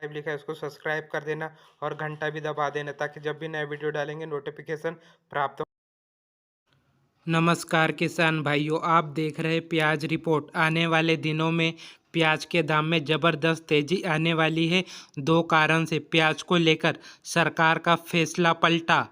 Live लिखा है उसको सब्सक्राइब कर देना और घंटा भी दबा देना ताकि जब भी नया वीडियो डालेंगे नोटिफिकेशन प्राप्त हो। नमस्कार किसान भाइयों, आप देख रहे प्याज रिपोर्ट। आने वाले दिनों में प्याज के दाम में ज़बरदस्त तेजी आने वाली है। दो कारण से प्याज को लेकर सरकार का फैसला पलटा।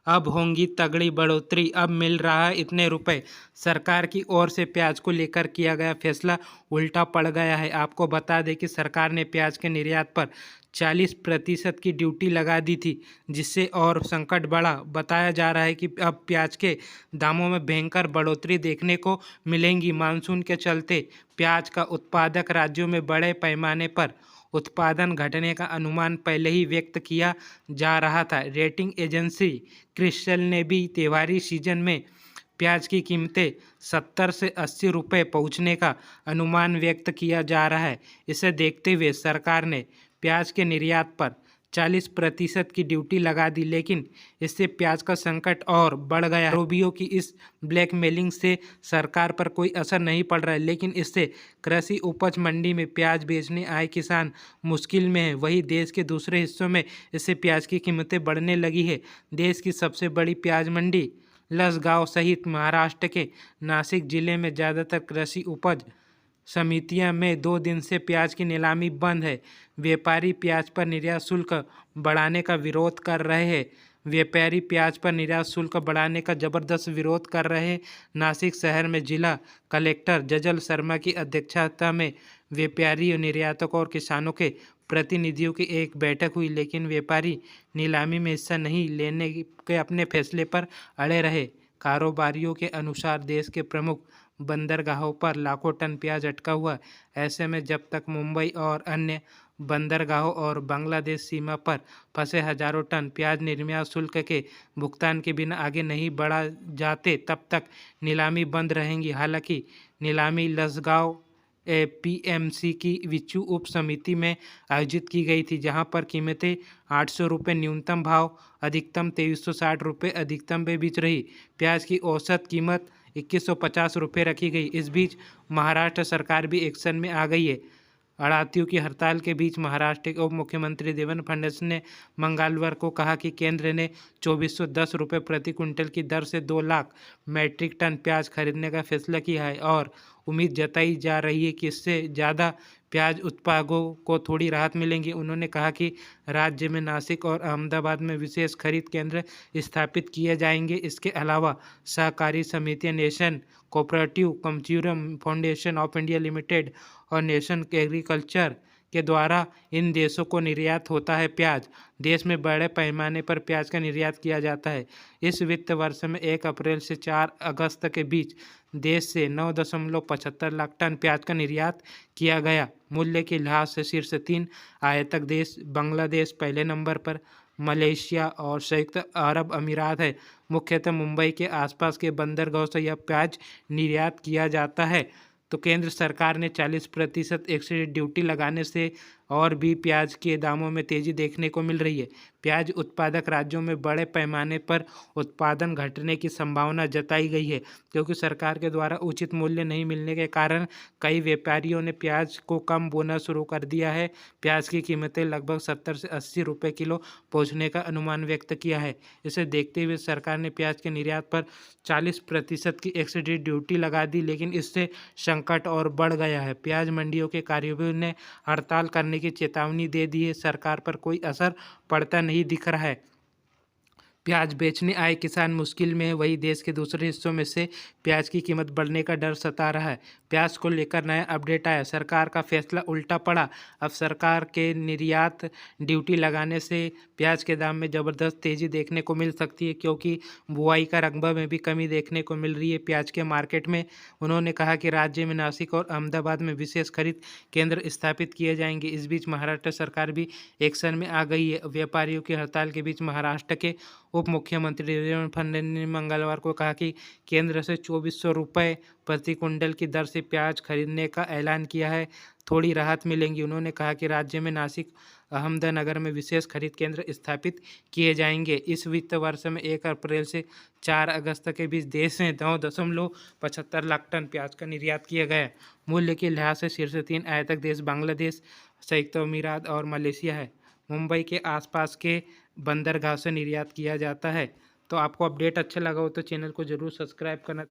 अब होंगी तगड़ी बढ़ोतरी, अब मिल रहा है इतने रुपए। सरकार की ओर से प्याज को लेकर किया गया फैसला उल्टा पड़ गया है। आपको बता दें कि सरकार ने प्याज के निर्यात पर 40% की ड्यूटी लगा दी थी, जिससे और संकट बढ़ा। बताया जा रहा है कि अब प्याज के दामों में भयंकर बढ़ोतरी देखने को मिलेंगी। मानसून के चलते प्याज का उत्पादक राज्यों में बड़े पैमाने पर उत्पादन घटने का अनुमान पहले ही व्यक्त किया जा रहा था। रेटिंग एजेंसी क्रिस्टल ने भी त्योहारी सीजन में प्याज की कीमतें 70 से 80 रुपये पहुंचने का अनुमान व्यक्त किया जा रहा है। इसे देखते हुए सरकार ने प्याज के निर्यात पर 40% की ड्यूटी लगा दी, लेकिन इससे प्याज का संकट और बढ़ गया। आरोपियों की इस ब्लैकमेलिंग से सरकार पर कोई असर नहीं पड़ रहा है, लेकिन इससे कृषि उपज मंडी में प्याज बेचने आए किसान मुश्किल में है। वहीं देश के दूसरे हिस्सों में इससे प्याज की कीमतें बढ़ने लगी है। देश की सबसे बड़ी प्याज मंडी लसगांव सहित महाराष्ट्र के नासिक जिले में ज़्यादातर कृषि उपज समितियां में 2 दिन से प्याज की नीलामी बंद है। व्यापारी प्याज पर निर्यात शुल्क बढ़ाने का विरोध कर रहे हैं। व्यापारी प्याज पर निर्यात शुल्क बढ़ाने का जबरदस्त विरोध कर रहे हैं। नासिक शहर में जिला कलेक्टर जजल शर्मा की अध्यक्षता में व्यापारी, निर्यातकों और किसानों के प्रतिनिधियों की एक बैठक हुई, लेकिन व्यापारी नीलामी में हिस्सा नहीं लेने के अपने फैसले पर अड़े रहे। कारोबारियों के अनुसार देश के प्रमुख बंदरगाहों पर लाखों टन प्याज अटका हुआ है। ऐसे में जब तक मुंबई और अन्य बंदरगाहों और बांग्लादेश सीमा पर फंसे हजारों टन प्याज निर्यात शुल्क के भुगतान के बिना आगे नहीं बढ़ा जाते, तब तक नीलामी बंद रहेंगी। हालांकि नीलामी लसगांव पीएमसी की विचू उप समिति में आयोजित की गई थी, जहां पर कीमतें 800 रुपये न्यूनतम भाव, अधिकतम 2360 रुपये अधिकतम पे बिच रही। प्याज की औसत कीमत 2150 रुपये रखी गई। इस बीच महाराष्ट्र सरकार भी एक्शन में आ गई है। आड़तियों की हड़ताल के बीच महाराष्ट्र के उप मुख्यमंत्री देवेंद्र फडणवीस ने मंगलवार को कहा कि केंद्र ने 2410 रुपये प्रति क्विंटल की दर से 2 लाख मैट्रिक टन प्याज खरीदने का फैसला किया है और उम्मीद जताई जा रही है कि इससे ज़्यादा प्याज उत्पादकों को थोड़ी राहत मिलेगी। उन्होंने कहा कि राज्य में नासिक और अहमदाबाद में विशेष खरीद केंद्र स्थापित किए जाएंगे। इसके अलावा सहकारी समितियां nation cooperative consumer foundation of India limited और नेशन एग्रीकल्चर के द्वारा इन देशों को निर्यात होता है। प्याज देश में बड़े पैमाने पर प्याज का निर्यात किया जाता है। इस वित्त वर्ष में 1 अप्रैल से 4 अगस्त के बीच देश से 9.75 लाख टन प्याज का निर्यात किया गया। मूल्य के लिहाज से शीर्ष 3 आयातक देश बांग्लादेश पहले नंबर पर, मलेशिया और संयुक्त अरब अमीरात है। मुख्यतः मुंबई के आसपास के बंदरगाहों से यह प्याज निर्यात किया जाता है। तो केंद्र सरकार ने 40% एक्साइज ड्यूटी लगाने से और भी प्याज के दामों में तेजी देखने को मिल रही है। प्याज उत्पादक राज्यों में बड़े पैमाने पर उत्पादन घटने की संभावना जताई गई है, क्योंकि सरकार के द्वारा उचित मूल्य नहीं मिलने के कारण कई व्यापारियों ने प्याज को कम बोना शुरू कर दिया है। प्याज की कीमतें लगभग 70 से 80 रुपये किलो पहुंचने का अनुमान व्यक्त किया है। इसे देखते हुए सरकार ने प्याज के निर्यात पर 40% की एक्साइज ड्यूटी लगा दी, लेकिन इससे संकट और बढ़ गया है। प्याज मंडियों के कारोबारियों ने हड़ताल करने की चेतावनी दे दी है। सरकार पर कोई असर पड़ता नहीं दिख रहा है। प्याज बेचने आए किसान मुश्किल में है। वहीं देश के दूसरे हिस्सों में से प्याज की कीमत बढ़ने का डर सता रहा है। प्याज को लेकर नया अपडेट आया, सरकार का फैसला उल्टा पड़ा। अब सरकार के निर्यात ड्यूटी लगाने से प्याज के दाम में ज़बरदस्त तेज़ी देखने को मिल सकती है, क्योंकि बुआई का रकबा में भी कमी देखने को मिल रही है प्याज के मार्केट में। उन्होंने कहा कि राज्य में नासिक और अहमदाबाद में विशेष खरीद केंद्र स्थापित किए जाएंगे। इस बीच महाराष्ट्र सरकार भी एक्शन में आ गई है। व्यापारियों की हड़ताल के बीच महाराष्ट्र के उप मुख्यमंत्री देवेंद्र फडणवीस ने मंगलवार को कहा कि केंद्र से 2400 रुपये प्रति क्विंटल की दर से प्याज खरीदने का ऐलान किया है, थोड़ी राहत मिलेंगी। उन्होंने कहा कि राज्य में नासिक, अहमदनगर में विशेष खरीद केंद्र स्थापित किए जाएंगे। इस वित्त वर्ष में 1 अप्रैल से 4 अगस्त के बीच देश में 9.75 लाख टन प्याज का निर्यात किया गया। मूल्य के लिहाज से शीर्ष 3 आयातक देश बांग्लादेश संयुक्त अमीरात और मलेशिया है। मुंबई के आसपास के बंदरगाह से निर्यात किया जाता है। तो आपको अपडेट अच्छा लगा हो तो चैनल को ज़रूर सब्सक्राइब करना।